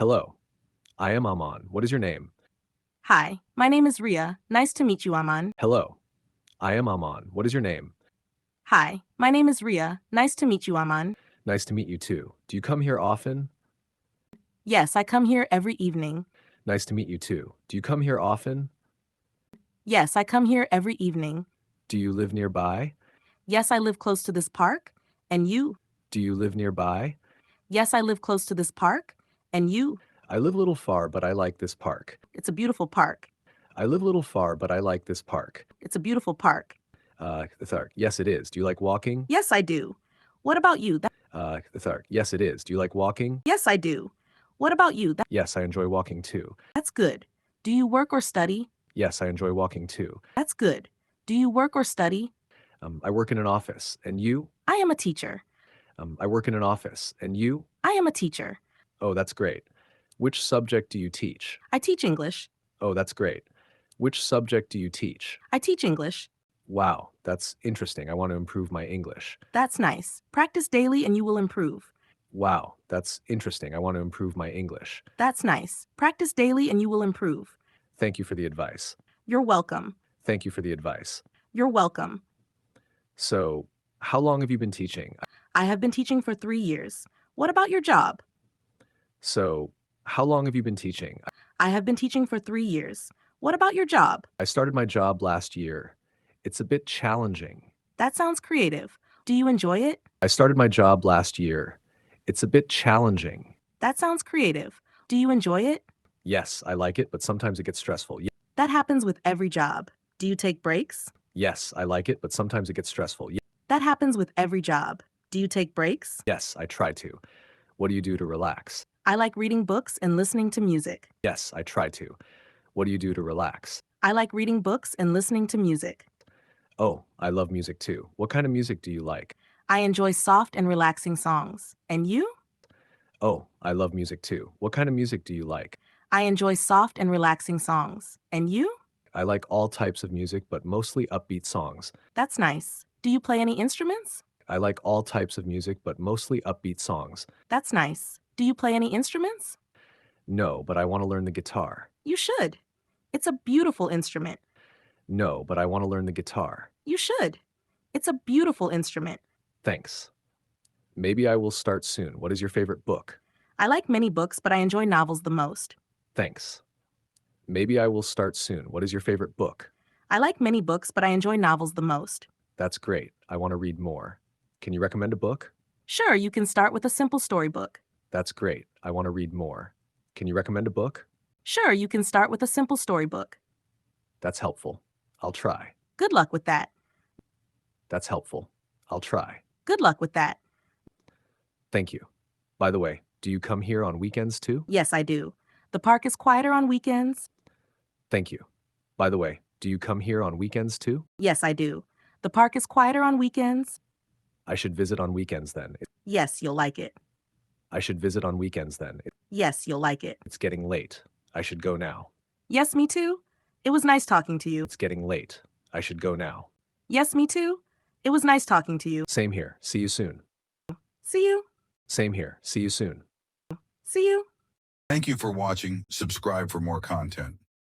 Hello, I am Aman. What is your name? Hi, my name is Ria. Nice to meet you, Aman. Hello, I am Aman. What is your name? Hi, my name is Ria. Nice to meet you, Aman. Nice to meet you too. Do you come here often? Yes, I come here every evening. Nice to meet you too. Do you come here often? Yes, I come here every evening. Do you live nearby? Yes, I live close to this park. And you? Do you live nearby? Yes, I live close to this park. And you? I live a little far, but I like this park. It's a beautiful park. I live a little far, but I like this park. It's a beautiful park. Yes, it is. Do you like walking? Yes, I do. What about you? Yes, it is. Do you like walking? Yes, I do. What about you? Yes, I enjoy walking too. That's good. Do you work or study? Yes, I enjoy walking too. That's good. Do you work or study? I work in an office. And you? I am a teacher. I work in an office. And you? I am a teacher. Oh, that's great. Which subject do you teach? I teach English. Oh, that's great. Which subject do you teach? I teach English. Wow, that's interesting. I want to improve my English. That's nice. Practice daily and you will improve. Wow, that's interesting. I want to improve my English. That's nice. Practice daily and you will improve. Thank you for the advice. You're welcome. Thank you for the advice. You're welcome. So, how long have you been teaching? I have been teaching for 3 years. What about your job? So, how long have you been teaching? I have been teaching for 3 years. What about your job? I started my job last year. It's a bit challenging. That sounds creative. Do you enjoy it? I started my job last year. It's a bit challenging. That sounds creative. Do you enjoy it? Yes, I like it, but sometimes it gets stressful. That happens with every job. Do you take breaks? Yes, I like it, but sometimes it gets stressful. That happens with every job. Do you take breaks? Yes, I try to. What do you do to relax? I like reading books and listening to music. Yes, I try to. What do you do to relax? I like reading books and listening to music. Oh, I love music too. What kind of music do you like? I enjoy soft and relaxing songs. And you? Oh, I love music too. What kind of music do you like? I enjoy soft and relaxing songs. And you? I like all types of music, but mostly upbeat songs. That's nice. Do you play any instruments? I like all types of music, but mostly upbeat songs. That's nice. Do you play any instruments? No, but I want to learn the guitar. You should. It's a beautiful instrument. No, but I want to learn the guitar. You should. It's a beautiful instrument. Thanks. Maybe I will start soon. What is your favorite book? I like many books, but I enjoy novels the most. Thanks. Maybe I will start soon. What is your favorite book? I like many books, but I enjoy novels the most. That's great. I want to read more. Can you recommend a book? Sure, you can start with a simple storybook. That's great. I want to read more. Can you recommend a book? Sure, you can start with a simple storybook. That's helpful. I'll try. Good luck with that. That's helpful. I'll try. Good luck with that. Thank you. By the way, do you come here on weekends too? Yes, I do. The park is quieter on weekends. Thank you. By the way, do you come here on weekends too? Yes, I do. The park is quieter on weekends. I should visit on weekends then. Yes, you'll like it. I should visit on weekends then. Yes, you'll like it. It's getting late. I should go now. Yes, me too. It was nice talking to you. It's getting late. I should go now. Yes, me too. It was nice talking to you. Same here. See you soon. See you. Same here. See you soon. See you. Thank you for watching. Subscribe for more content.